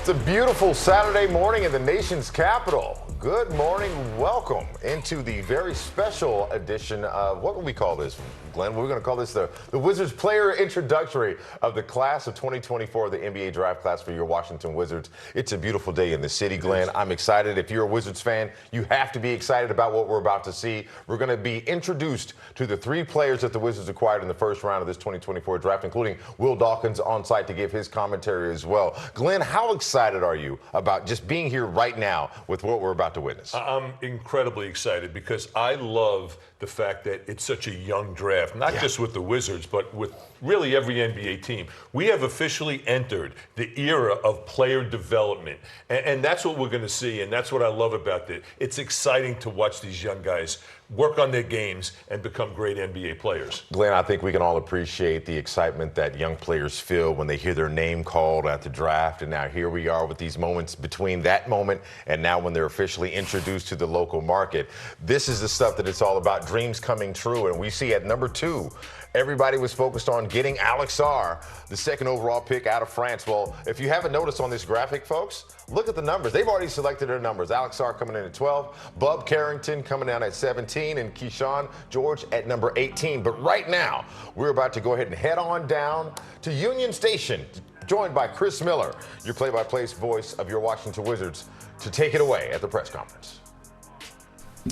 It's a beautiful Saturday morning in the nation's capital. Good morning. Welcome into the very special edition of, what would we call this, Glenn? We're going to call this the Wizards player introductory of the class of 2024, the NBA draft class for your Washington Wizards. It's a beautiful day in the city, Glenn. I'm excited. If you're a Wizards fan, you have to be excited about what we're about to see. We're going to be introduced to the three players that the Wizards acquired in the first round of this 2024 draft, including Will Dawkins on site to give his commentary as well. Glenn, how excited are you about just being here right now with what we're about to witness? I'm incredibly excited because I love the fact that it's such a young draft, not just with the Wizards, but with really every NBA team. We have officially entered the era of player development, and that's what we're going to see, and that's what I love about it. It's exciting to watch these young guys work on their games and become great NBA players. Glenn, I think we can all appreciate the excitement that young players feel when they hear their name called at the draft, and now here we are with these moments between that moment and now when they're officially introduced to the local market. This is the stuff that it's all about, dreams coming true, and we see at number 2, everybody was focused on getting Alex Sarr, the second overall pick out of France. Well, if you haven't noticed on this graphic, folks, look at the numbers. They've already selected their numbers. Alex Sarr coming in at 12, Bub Carrington coming down at 17, and Kyshawn George at number 18. But right now, we're about to go ahead and head on down to Union Station, joined by Chris Miller, your play-by-play voice of your Washington Wizards, to take it away at the press conference.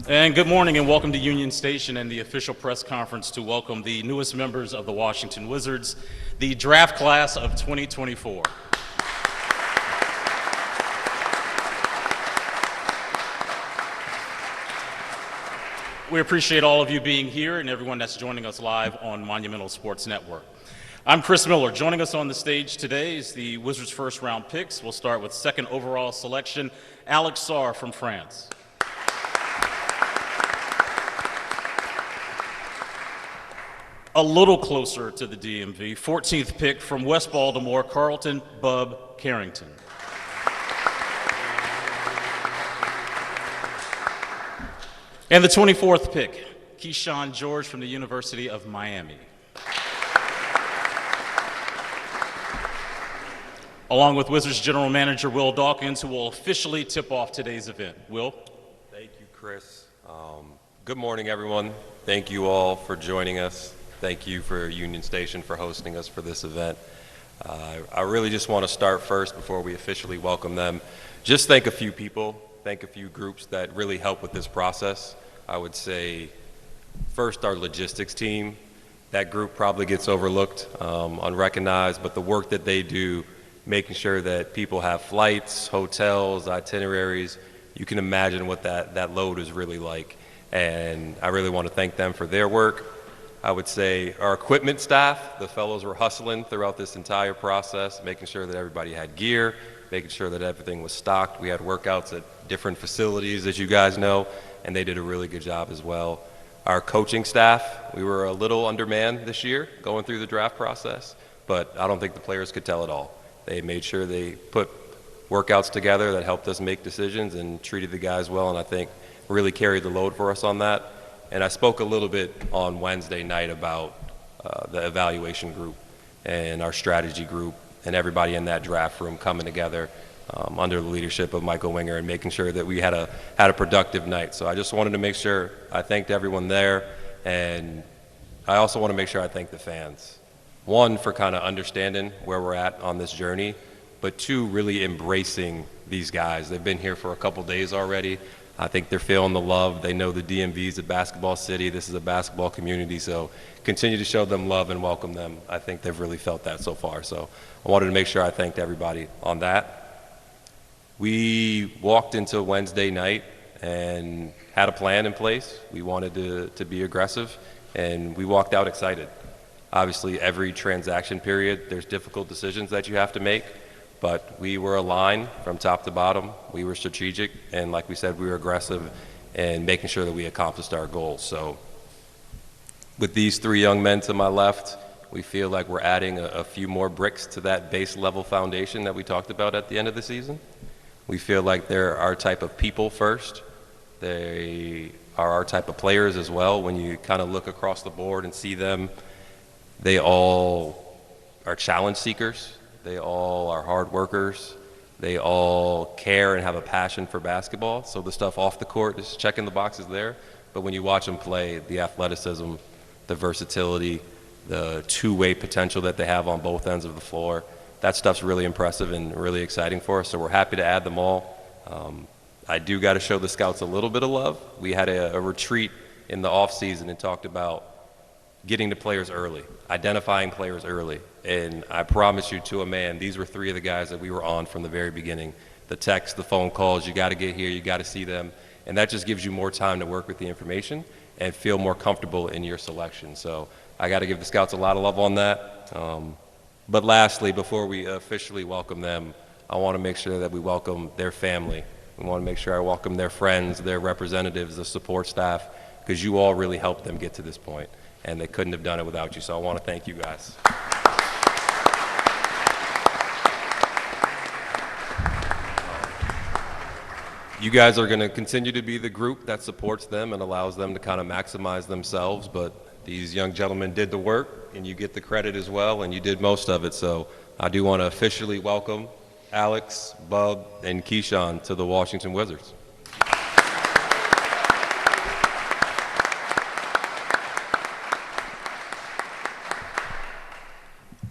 And good morning and welcome to Union Station and the official press conference to welcome the newest members of the Washington Wizards, the draft class of 2024. We appreciate all of you being here and everyone that's joining us live on Monumental Sports Network. I'm Chris Miller. Joining us on the stage today is the Wizards' first round picks. We'll start with second overall selection, Alex Sarr from France. A little closer to the DMV, 14th pick from West Baltimore, Carrington, Bub Carrington. And the 24th pick, Kyshawn George from the University of Miami. Along with Wizards General Manager Will Dawkins, who will officially tip off today's event. Will? Thank you, Chris. Good morning, everyone. Thank you all for joining us. Thank you for Union Station for hosting us for this event. I really just want to start first before we officially welcome them. Just thank a few people, thank a few groups that really help with this process. I would say first our logistics team. That group probably gets overlooked, unrecognized, but the work that they do, making sure that people have flights, hotels, itineraries, you can imagine what that load is really like. And I really want to thank them for their work. I would say our equipment staff, the fellows were hustling throughout this entire process, making sure that everybody had gear, making sure that everything was stocked. We had workouts at different facilities, as you guys know, and they did a really good job as well. Our coaching staff, we were a little undermanned this year going through the draft process, but I don't think the players could tell it all. They made sure they put workouts together that helped us make decisions and treated the guys well, and I think really carried the load for us on that. And I spoke a little bit on Wednesday night about the evaluation group and our strategy group and everybody in that draft room coming together under the leadership of Michael Winger and making sure that we had a productive night. So I just wanted to make sure I thanked everyone there, and I also want to make sure I thank the fans. One, for kind of understanding where we're at on this journey, but two, really embracing these guys. They've been here for a couple days already. I think they're feeling the love. They know the DMV is a basketball city. This is a basketball community, so continue to show them love and welcome them. I think they've really felt that so far, so I wanted to make sure I thanked everybody on that. We walked into Wednesday night and had a plan in place. We wanted to be aggressive, and we walked out excited. Obviously, every transaction period, there's difficult decisions that you have to make. But we were aligned from top to bottom. We were strategic, and like we said, we were aggressive in making sure that we accomplished our goals. So with these three young men to my left, we feel like we're adding a few more bricks to that base level foundation that we talked about at the end of the season. We feel like they're our type of people first. They are our type of players as well. When you kind of look across the board and see them, they all are challenge seekers. They all are hard workers. They all care and have a passion for basketball. So the stuff off the court, just checking the boxes there. But when you watch them play, the athleticism, the versatility, the two-way potential that they have on both ends of the floor, that stuff's really impressive and really exciting for us. So we're happy to add them all. I do got to show the scouts a little bit of love. We had a retreat in the off-season and talked about getting to players early, identifying players early. And I promise you to a man, these were 3 of the guys that we were on from the very beginning. The texts, the phone calls, you got to get here, you got to see them. And that just gives you more time to work with the information and feel more comfortable in your selection. So I got to give the scouts a lot of love on that. But lastly, before we officially welcome them, I want to make sure that we welcome their family. We want to make sure I welcome their friends, their representatives, the support staff, because you all really helped them get to this point, and they couldn't have done it without you. So I want to thank you guys. You guys are going to continue to be the group that supports them and allows them to kind of maximize themselves, but these young gentlemen did the work, and you get the credit as well, and you did most of it. So I do want to officially welcome Alex, Bub, and Kyshawn to the Washington Wizards.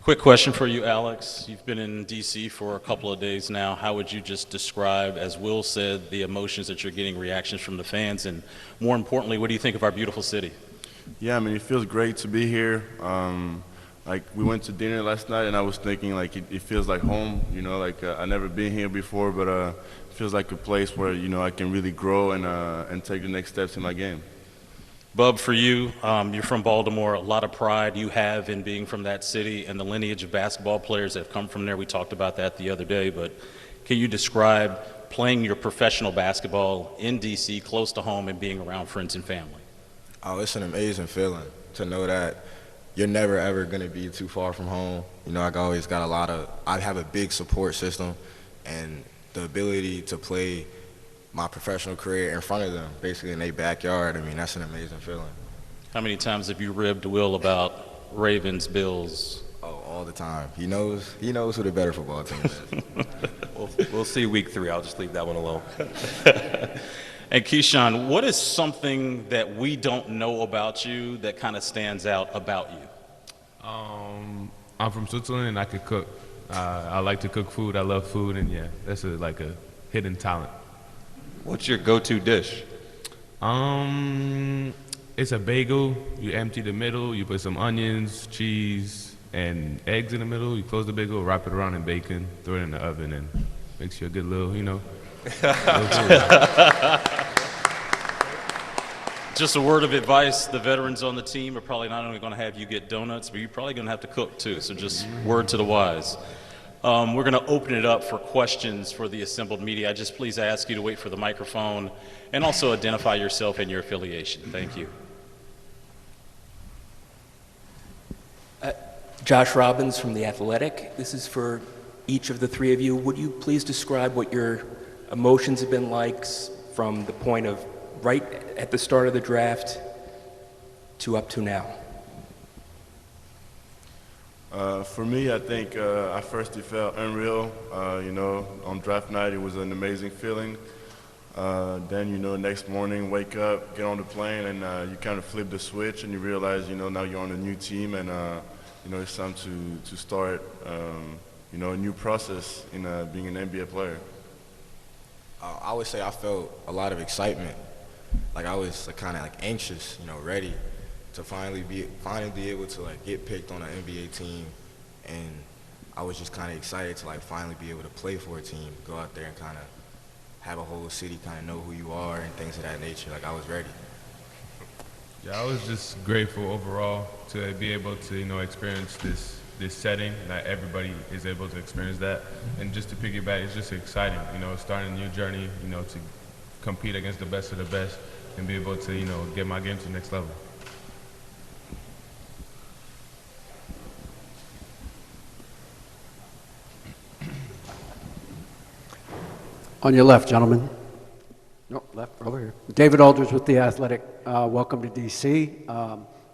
Quick question for you, Alex. You've been in D.C. for a couple of days now. How would you just describe, as Will said, the emotions that you're getting, reactions from the fans, and more importantly, what do you think of our beautiful city? Yeah, I mean, it feels great to be here. Like, we went to dinner last night, and I was thinking, like, it feels like home, you know, like I've never been here before, but it feels like a place where, you know, I can really grow and take the next steps in my game. Bub, for you, you're from Baltimore. A lot of pride you have in being from that city and the lineage of basketball players that have come from there. We talked about that the other day, but can you describe playing your professional basketball in D.C., close to home, and being around friends and family? Oh, it's an amazing feeling to know that you're never, ever going to be too far from home. You know, I have a big support system, and the ability to play my professional career in front of them, basically in their backyard, I mean, that's an amazing feeling. How many times have you ribbed Will about Ravens, Bills? Oh, all the time. He knows who the better football team is. We'll see week 3. I'll just leave that one alone. And Kyshawn, what is something that we don't know about you that kind of stands out about you? I'm from Switzerland and I could cook. I like to cook food. I love food, and yeah, that's like a hidden talent. What's your go-to dish? It's a bagel. You empty the middle. You put some onions, cheese, and eggs in the middle. You close the bagel, wrap it around in bacon, throw it in the oven, and makes you a good little, you know. Just a word of advice, the veterans on the team are probably not only going to have you get donuts, but you're probably going to have to cook too, so just word to the wise. We're going to open it up for questions for the assembled media. I just please ask you to wait for the microphone and also identify yourself and your affiliation. Thank you. Josh Robbins from The Athletic. This is for each of the 3 of you. Would you please describe what your emotions have been like from the point of right at the start of the draft to up to now? For me, I think at first it felt unreal. You know, on draft night, it was an amazing feeling. Then, you know, next morning, wake up, get on the plane, and you kind of flip the switch, and you realize, you know, now you're on a new team, and, you know, it's time to start, you know, a new process in being an NBA player. I would say I felt a lot of excitement. Like, I was kind of like anxious, you know, ready to finally be able to like get picked on an NBA team, and I was just kind of excited to like finally be able to play for a team, go out there and kind of have a whole city kind of know who you are and things of that nature. Like, I was ready. Yeah, I was just grateful overall to be able to, you know, experience this setting. Not everybody is able to experience that, and just to piggyback, it's just exciting, you know, starting a new journey, you know, to compete against the best of the best and be able to, you know, get my game to the next level. On your left, gentlemen. No, left, over here. David Aldridge with The Athletic. Welcome to D.C.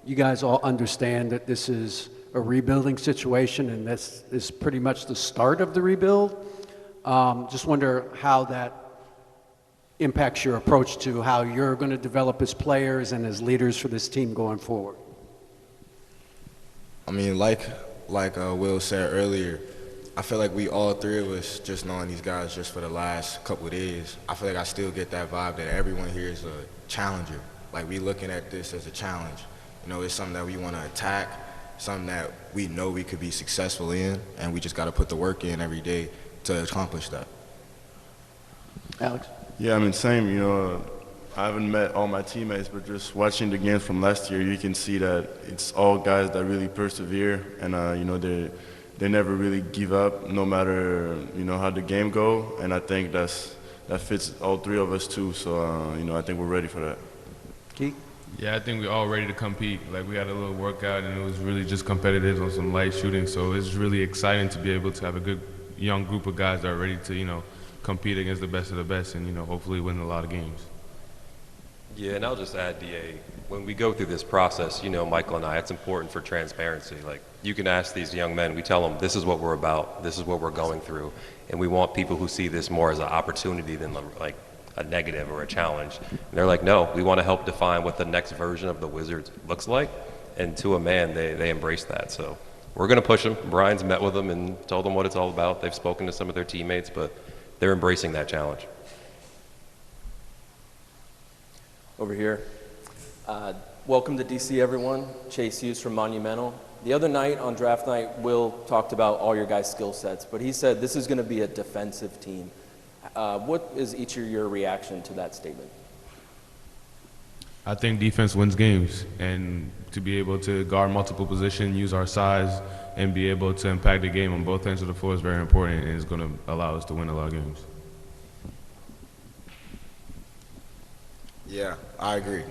You guys all understand that this is a rebuilding situation, and this is pretty much the start of the rebuild. Just wonder how that impacts your approach to how you're going to develop as players and as leaders for this team going forward. I mean, like Will said earlier, I feel like we all three of us, just knowing these guys just for the last couple of days, I feel like I still get that vibe that everyone here is a challenger. Like, we looking at this as a challenge. You know, it's something that we want to attack, something that we know we could be successful in, and we just got to put the work in every day to accomplish that. Alex? Yeah, I mean, same. You know, I haven't met all my teammates, but just watching the games from last year, you can see that it's all guys that really persevere, and you know, they never really give up, no matter how the game go. And I think that fits all three of us too. So I think we're ready for that. Keith? Yeah, I think we're all ready to compete. Like, we had a little workout, and it was really just competitive on some light shooting. So it's really exciting to be able to have a good young group of guys that are ready to compete against the best of the best, and hopefully win a lot of games. Yeah, and I'll just add, DA, when we go through this process, Michael and I, it's important for transparency. Like, you can ask these young men, we tell them, this is what we're about, this is what we're going through, and we want people who see this more as an opportunity than like a negative or a challenge. And they're like, no, we want to help define what the next version of the Wizards looks like, and to a man, they embrace that. So we're going to push them. Brian's met with them and told them what it's all about. They've spoken to some of their teammates, but they're embracing that challenge. Over here. Welcome to DC, everyone. Chase Hughes from Monumental. The other night on draft night, Will talked about all your guys' skill sets, but he said this is going to be a defensive team. What is each of your reaction to that statement? I think defense wins games, and to be able to guard multiple positions, use our size, and be able to impact the game on both ends of the floor is very important, and it's going to allow us to win a lot of games. Yeah, I agree.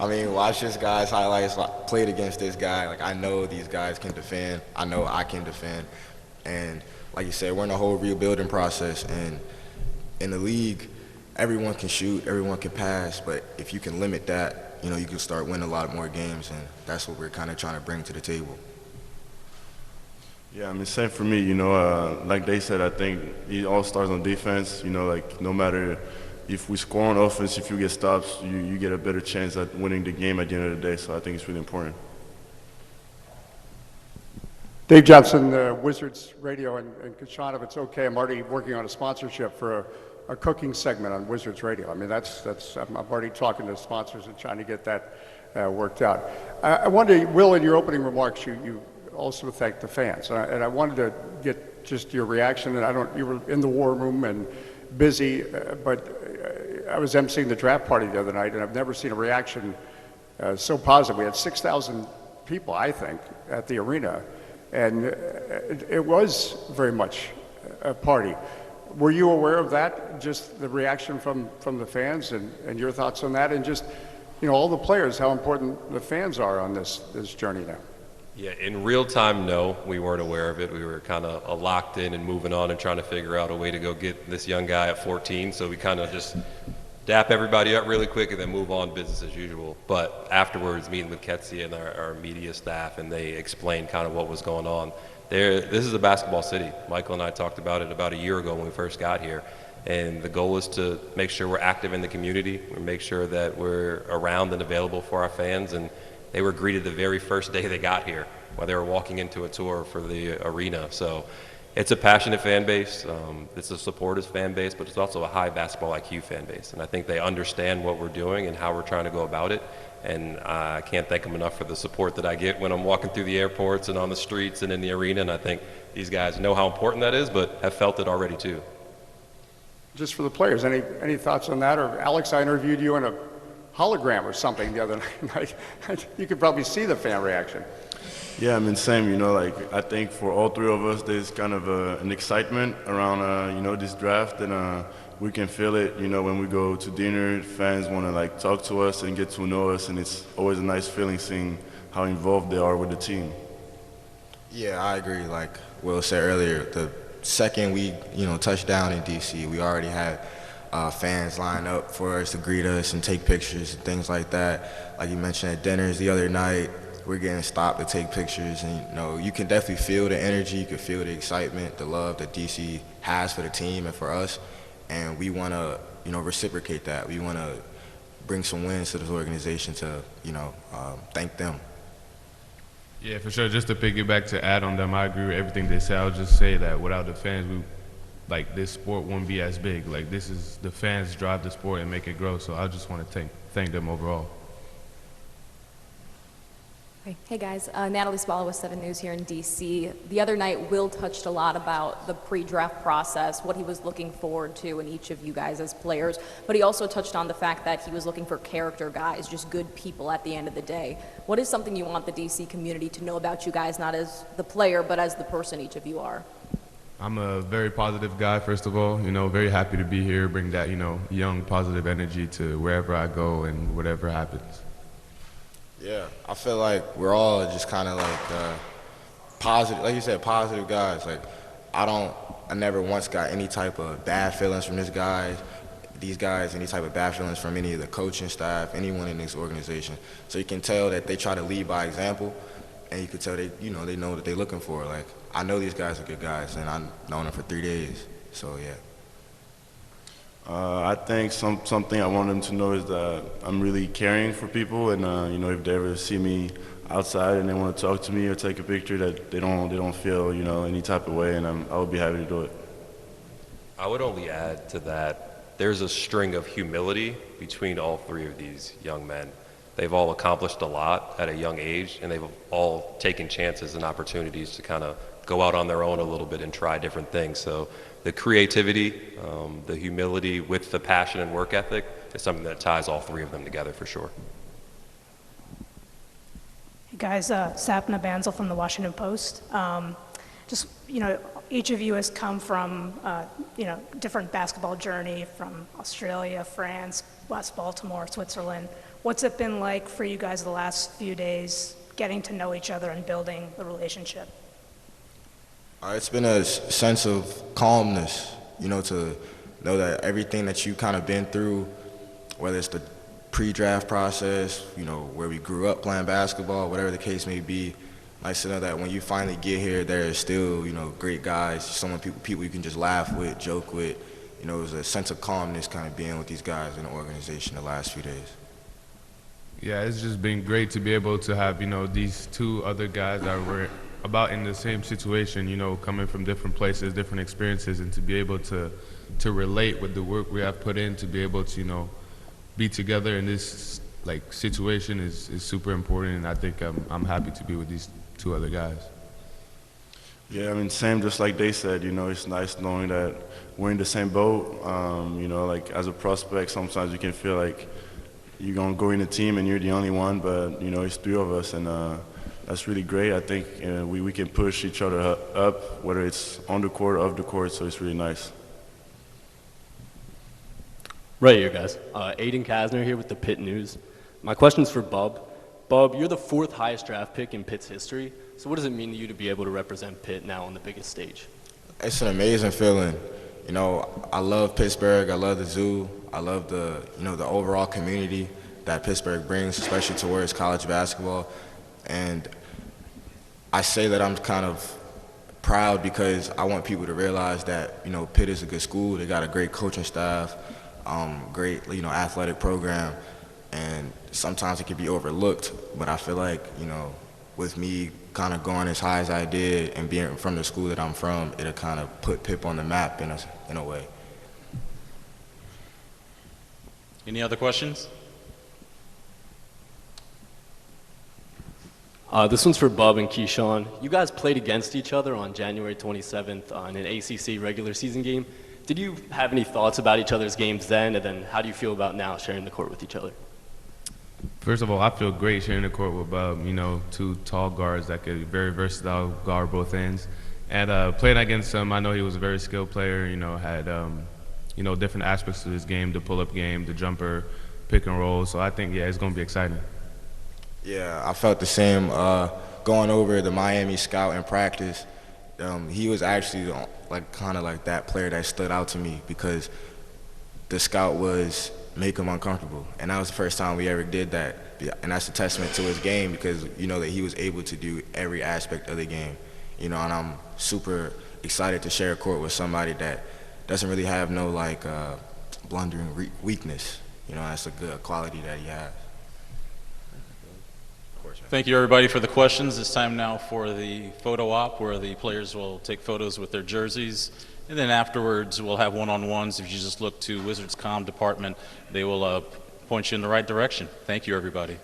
I mean, watch this guy's highlights, played against this guy. Like, I know these guys can defend. I know I can defend. And like you said, we're in a whole rebuilding process. And in the league, everyone can shoot, everyone can pass. But if you can limit that, you can start winning a lot more games. And that's what we're kind of trying to bring to the table. Yeah, I mean, same for me. Like they said, I think it all starts on defense. Like, no matter if we score on offense, if you get stops, you get a better chance at winning the game at the end of the day. So I think it's really important. Dave Johnson, Wizards Radio, and Kyshawn, if it's okay, I'm already working on a sponsorship for a cooking segment on Wizards Radio. I mean, I'm already talking to sponsors and trying to get that worked out. I wonder, Will, in your opening remarks, you also thanked the fans, and I wanted to get just your reaction. And you were in the war room and busy, but I was emceeing the draft party the other night, and I've never seen a reaction so positive. We had 6,000 people, I think, at the arena, and it was very much a party. Were you aware of that, just the reaction from the fans, and your thoughts on that, and just all the players, how important the fans are on this journey now? Yeah, in real time, no, we weren't aware of it. We were kind of locked in and moving on and trying to figure out a way to go get this young guy at 14. So we kind of just dap everybody up really quick and then move on business as usual. But afterwards, meeting with Ketsia and our media staff, and they explained kind of what was going on. This is a basketball city. Michael and I talked about it about a year ago when we first got here. And the goal is to make sure we're active in the community, and make sure that we're around and available for our fans. And they were greeted the very first day they got here, while they were walking into a tour for the arena. So it's a passionate fan base. It's a supportive fan base, but it's also a high basketball IQ fan base. And I think they understand what we're doing and how we're trying to go about it. And I can't thank them enough for the support that I get when I'm walking through the airports and on the streets and in the arena. And I think these guys know how important that is, but have felt it already too. Just for the players, any thoughts on that? Or Alex, I interviewed you in a hologram or something the other night. You could probably see the fan reaction. Yeah, I mean, same, like, I think for all three of us, there's kind of an excitement around, this draft, and we can feel it, when we go to dinner, fans want to, like, talk to us and get to know us, and it's always a nice feeling seeing how involved they are with the team. Yeah, I agree. Like Will said earlier, the second we, touched down in D.C., we already had fans line up for us to greet us and take pictures and things like that. Like you mentioned at dinners the other night, we're getting stopped to take pictures, and you know, you can definitely feel the energy, you can feel the excitement, the love that DC has for the team and for us, and we want to, you know, reciprocate that. We want to bring some wins to this organization to, you know, thank them. Yeah, for sure. Just to piggyback to add on them, I agree with everything they say. I'll just say that without the fans, this sport won't be as big. Like, this is the fans drive the sport and make it grow. So I just want to thank them overall. Hey guys, Natalie Spalla with 7 News here in DC. The other night, Will touched a lot about the pre-draft process, what he was looking forward to in each of you guys as players, but he also touched on the fact that he was looking for character guys, just good people at the end of the day. What is something you want the DC community to know about you guys, not as the player, but as the person each of you are? I'm a very positive guy, first of all. You know, very happy to be here, bring that, you know, young, positive energy to wherever I go and whatever happens. Yeah, I feel like we're all just kind of like positive, like you said, positive guys. Like, I never once got any type of bad feelings from these guys, any type of bad feelings from any of the coaching staff, anyone in this organization. So you can tell that they try to lead by example, and you can tell they know what they're looking for. Like, I know these guys are good guys, and I've known them for 3 days. So yeah. I think something I want them to know is that I'm really caring for people, and you know, if they ever see me outside and they want to talk to me or take a picture, that they don't feel, you know, any type of way, and I would be happy to do it. I would only add to that, there's a string of humility between all three of these young men. They've all accomplished a lot at a young age, and they've all taken chances and opportunities to kind of go out on their own a little bit and try different things. So the creativity, the humility with the passion and work ethic is something that ties all three of them together for sure. Hey guys, Sapna Banzel from the Washington Post. Just, you know, each of you has come from, you know, different basketball journey from Australia, France, West Baltimore, Switzerland. What's it been like for you guys the last few days, getting to know each other and building the relationship? It's been a sense of calmness, you know, to know that everything that you kind of been through, whether it's the pre-draft process, you know, where we grew up playing basketball, whatever the case may be, nice to know that when you finally get here, there is still, you know, great guys, people you can just laugh with, joke with. You know, it was a sense of calmness kind of being with these guys in the organization the last few days. Yeah, it's just been great to be able to have, you know, these two other guys that were about in the same situation, you know, coming from different places, different experiences, and to be able to relate with the work we have put in, to be able to, you know, be together in this like situation is super important, and I think I'm happy to be with these two other guys. Yeah, I mean, same, just like they said, you know, it's nice knowing that we're in the same boat. You know, like as a prospect, sometimes you can feel like you're gonna go in a team and you're the only one, but you know, it's three of us, and that's really great. I think we can push each other up, whether it's on the court or off the court, so it's really nice. Right here, guys. Aiden Kasner here with the Pitt News. My question's for Bub. Bub, you're the 4th highest draft pick in Pitt's history, so what does it mean to you to be able to represent Pitt now on the biggest stage? It's an amazing feeling. You know, I love Pittsburgh, I love the zoo, I love the, you know, the overall community that Pittsburgh brings, especially towards college basketball. And I say that I'm kind of proud because I want people to realize that, you know, Pitt is a good school. They got a great coaching staff, great, you know, athletic program, and sometimes it can be overlooked. But I feel like, you know, with me kind of going as high as I did and being from the school that I'm from, it'll kind of put Pitt on the map in a way. Any other questions? This one's for Bub and Kyshawn. You guys played against each other on January 27th in an ACC regular season game. Did you have any thoughts about each other's games then, and then how do you feel about now sharing the court with each other? First of all, I feel great sharing the court with Bub, you know, two tall guards that could very versatile, guard both ends. And playing against him, I know he was a very skilled player, you know, had, you know, different aspects to his game, the pull-up game, the jumper, pick and roll. So I think, yeah, it's going to be exciting. Yeah, I felt the same going over the Miami scout in practice. He was actually like kind of like that player that stood out to me because the scout was make him uncomfortable. And that was the first time we ever did that. And that's a testament to his game because you know that he was able to do every aspect of the game. You know, and I'm super excited to share a court with somebody that doesn't really have no like blundering weakness. You know, that's a good quality that he has. Thank you, everybody, for the questions. It's time now for the photo op where the players will take photos with their jerseys. And then afterwards, we'll have one-on-ones. If you just look to Wizards Comm Department, they will point you in the right direction. Thank you, everybody.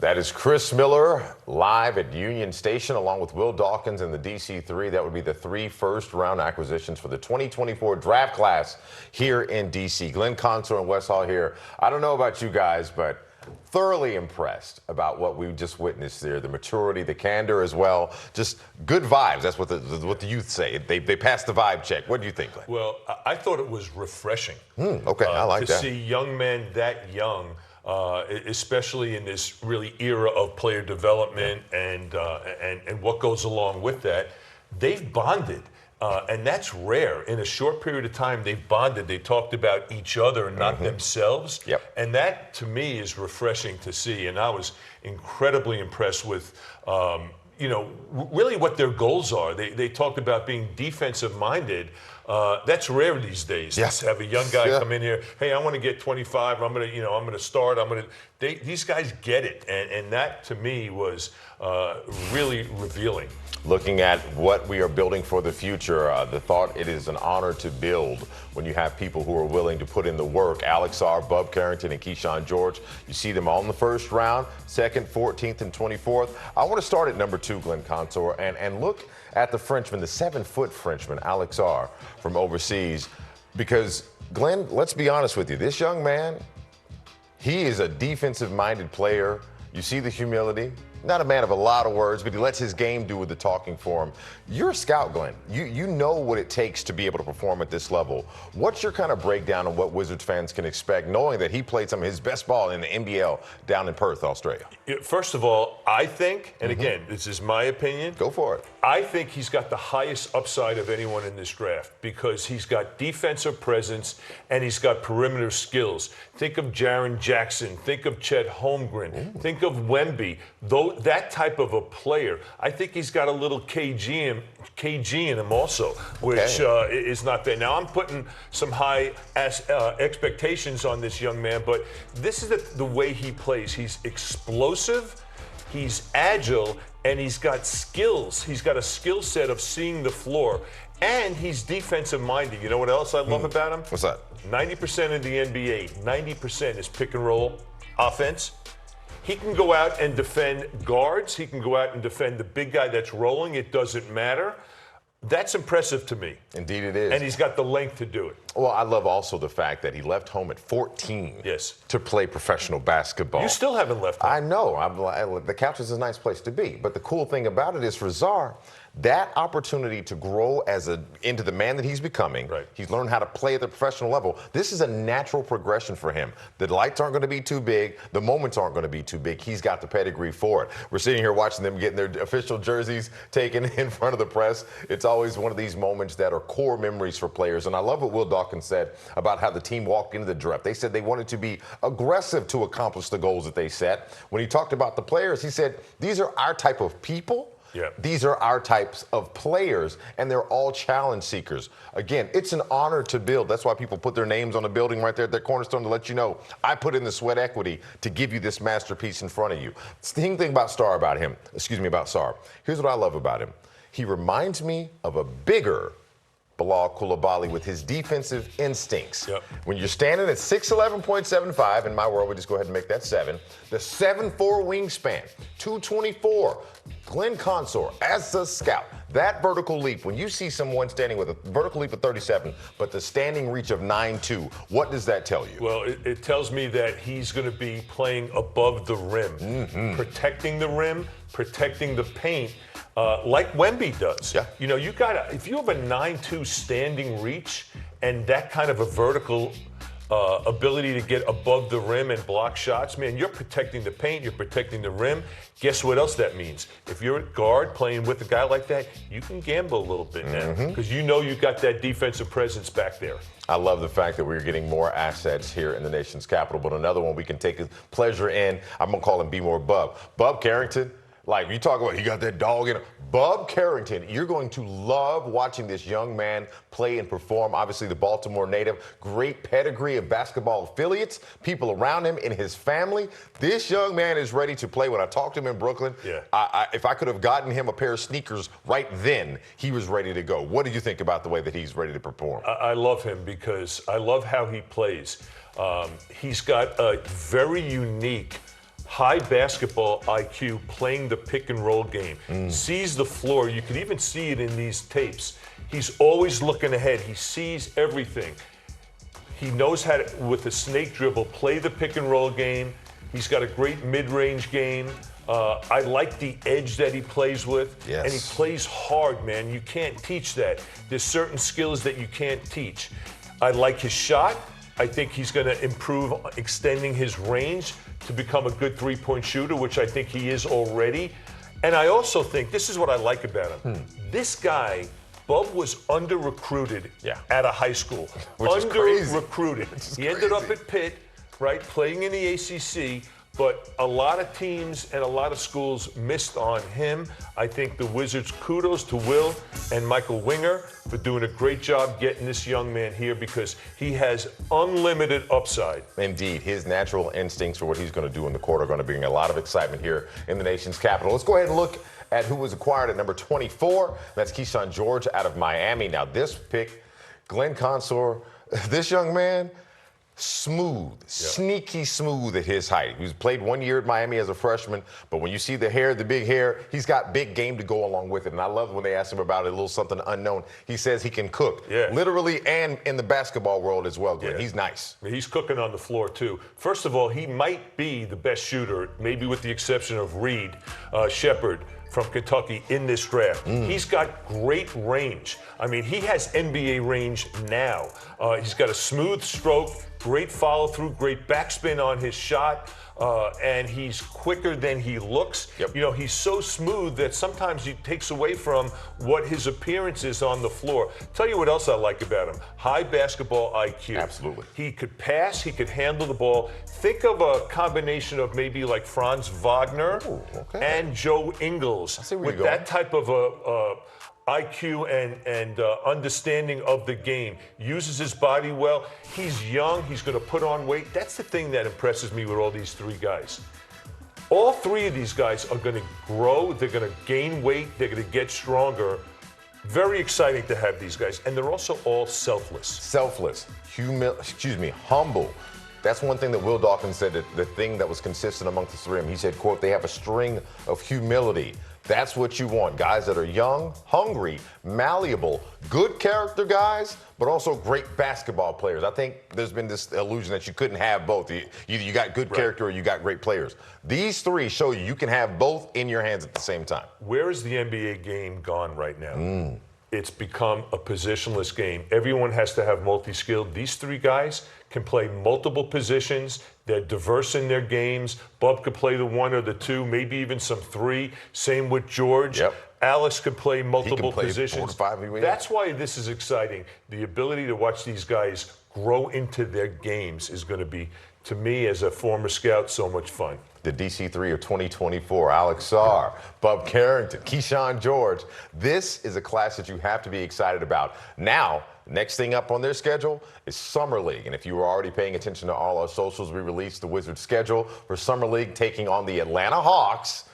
That is Chris Miller live at Union Station along with Will Dawkins and the DC3. That would be the 3 first-round acquisitions for the 2024 draft class here in DC. Glenn Consor and Wes Hall here. I don't know about you guys, but thoroughly impressed about what we just witnessed there. The maturity, the candor as well. Just good vibes. That's what the youth say. They passed the vibe check. What do you think, Glenn? Well, I thought it was refreshing. Okay, I like that. To see young men that young, especially in this really era of player development and what goes along with that, they've bonded. And that's rare. In a short period of time, they've bonded. They talked about each other and not themselves. Yep. And that, to me, is refreshing to see. And I was incredibly impressed with, really what their goals are. They talked about being defensive-minded. That's rare these days. Yeah. Just have a young guy come in here. Hey, I want to get 25. I'm gonna start. These guys get it, and that to me was really revealing. Looking at what we are building for the future, the thought it is an honor to build when you have people who are willing to put in the work. Alex Sarr, Bub Carrington, and Kyshawn George. You see them all in the first round, 2nd, 14th, and 24th. I want to start at number 2, Glenn Consor, and look at the Frenchman, the 7-foot Frenchman, Alex Sarr from overseas. Because, Glenn, let's be honest with you. This young man, he is a defensive-minded player. You see the humility. Not a man of a lot of words, but he lets his game do the talking for him. You're a scout, Glenn. You know what it takes to be able to perform at this level. What's your kind of breakdown on what Wizards fans can expect, knowing that he played some of his best ball in the NBL down in Perth, Australia? First of all, I think, and again, this is my opinion. Go for it. I think he's got the highest upside of anyone in this draft because he's got defensive presence and he's got perimeter skills. Think of Jaren Jackson. Think of Chet Holmgren. Think of Wemby. That type of a player. I think he's got a little KG in him also, which is not bad. Now, I'm putting some high expectations on this young man, but this is the way he plays. He's explosive, he's agile, and he's got skills. He's got a skill set of seeing the floor, and he's defensive-minded. You know what else I love about him? What's that? 90% of the NBA, 90% is pick-and-roll offense. He can go out and defend guards. He can go out and defend the big guy that's rolling. It doesn't matter. That's impressive to me. Indeed it is. And he's got the length to do it. Well, I love also the fact that he left home at 14 to play professional basketball. You still haven't left home. I know. The couch is a nice place to be. But the cool thing about it is for Sarr, that opportunity to grow into the man that he's becoming. Right. He's learned how to play at the professional level. This is a natural progression for him. The lights aren't going to be too big. The moments aren't going to be too big. He's got the pedigree for it. We're sitting here watching them getting their official jerseys taken in front of the press. It's always one of these moments that are core memories for players. And I love what Will Dawkins said about how the team walked into the draft. They said they wanted to be aggressive to accomplish the goals that they set. When he talked about the players, he said, these are our type of people. Yeah. These are our types of players, and they're all challenge seekers. Again, it's an honor to build. That's why people put their names on the building right there at their cornerstone to let you know, I put in the sweat equity to give you this masterpiece in front of you. The thing about Sarr. Here's what I love about him. He reminds me of a bigger Bilal Coulibaly with his defensive instincts. Yep. When you're standing at 6'11.75, in my world, we just go ahead and make that 7. The 7'4 wingspan, 224. Glenn Consor, as a scout, that vertical leap, when you see someone standing with a vertical leap of 37, but the standing reach of 9'2", what does that tell you? Well, it tells me that he's going to be playing above the rim, protecting the rim, protecting the paint, like Wemby does. Yeah. You know, if you have a 9'2" standing reach and that kind of a vertical ability to get above the rim and block shots, man, you're protecting the paint, you're protecting the rim. Guess what else that means? If you're at guard playing with a guy like that, you can gamble a little bit now because you know you got that defensive presence back there. I love the fact that we're getting more assets here in the nation's capital, but another one we can take pleasure in, I'm going to call him Be More Bub. Bub Carrington. Like, you talk about, he got that dog in him. Bub Carrington, you're going to love watching this young man play and perform. Obviously, the Baltimore native, great pedigree of basketball affiliates, people around him in his family. This young man is ready to play. When I talked to him in Brooklyn, if I could have gotten him a pair of sneakers right then, he was ready to go. What do you think about the way that he's ready to perform? I love him because I love how he plays. He's got a very unique high basketball IQ, playing the pick and roll game. Sees the floor. You can even see it in these tapes. He's always looking ahead. He sees everything. He knows how to, with the snake dribble, play the pick and roll game. He's got a great mid-range game. I like the edge that he plays with. Yes. And he plays hard, man. You can't teach that. There's certain skills that you can't teach. I like his shot. I think he's going to improve extending his range to become a good three-point shooter, which I think he is already. And I also think, this is what I like about him. This guy, Bub, was under-recruited at a high school. Under-recruited. He ended up at Pitt, right, playing in the ACC. But a lot of teams and a lot of schools missed on him. I think the Wizards, kudos to Will and Michael Winger for doing a great job getting this young man here because he has unlimited upside. Indeed, his natural instincts for what he's going to do in the court are going to bring a lot of excitement here in the nation's capital. Let's go ahead and look at who was acquired at number 24. That's Kyshawn George out of Miami. Now this pick, Glenn Consor, this young man, smooth, sneaky smooth at his height. He's played 1 year at Miami as a freshman, but when you see the hair, the big hair, he's got big game to go along with it. And I love when they asked him about it, a little something unknown. He says he can cook, literally and in the basketball world as well, Glenn. He's nice. He's cooking on the floor, too. First of all, he might be the best shooter, maybe with the exception of Reed Shepherd from Kentucky in this draft. He's got great range. I mean, he has NBA range now. He's got a smooth stroke, great follow through, great backspin on his shot, and he's quicker than he looks. You know, he's so smooth that sometimes he takes away from what his appearance is on the floor. Tell you what else I like about him. High basketball IQ. Absolutely. He could pass, he could handle the ball. Think of a combination of maybe like Franz Wagner and Joe Ingles with that type of a IQ and understanding of the game. Uses his body well. He's young. He's going to put on weight. That's the thing that impresses me with all these three guys. All three of these guys are going to grow. They're going to gain weight. They're going to get stronger. Very exciting to have these guys. And they're also all selfless. Selfless. Humble. That's one thing that Will Dawkins said, that the thing that was consistent amongst the three of them. He said, quote, they have a string of humility. That's what you want. Guys that are young, hungry, malleable, good character guys, but also great basketball players. I think there's been this illusion that you couldn't have both. Either you got good character or you got great players. These three show you can have both in your hands at the same time. Where is the NBA game gone right now? It's become a positionless game. Everyone has to have multi-skilled. These three guys can play multiple positions. They're diverse in their games. Bub could play the one or the two, maybe even some three. Same with George. Alex could play multiple positions. 4 to 5. That's why this is exciting. The ability to watch these guys grow into their games is going to be, to me as a former scout, so much fun. The DC3 of 2024, Alex Sarr, Bub Carrington, Kyshawn George. This is a class that you have to be excited about. Now, next thing up on their schedule is Summer League. And if you were already paying attention to all our socials, we released the Wizards schedule for Summer League taking on the Atlanta Hawks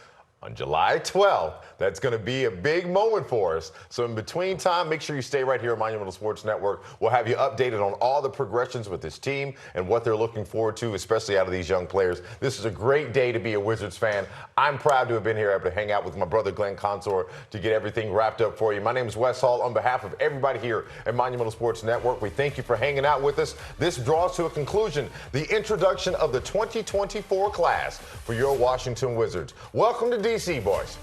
on July 12th. That's going to be a big moment for us. So in between time, make sure you stay right here on Monumental Sports Network. We'll have you updated on all the progressions with this team and what they're looking forward to, especially out of these young players. This is a great day to be a Wizards fan. I'm proud to have been here, able to hang out with my brother Glenn Consor to get everything wrapped up for you. My name is Wes Hall. On behalf of everybody here at Monumental Sports Network, we thank you for hanging out with us. This draws to a conclusion the introduction of the 2024 class for your Washington Wizards. Welcome to DC, boys.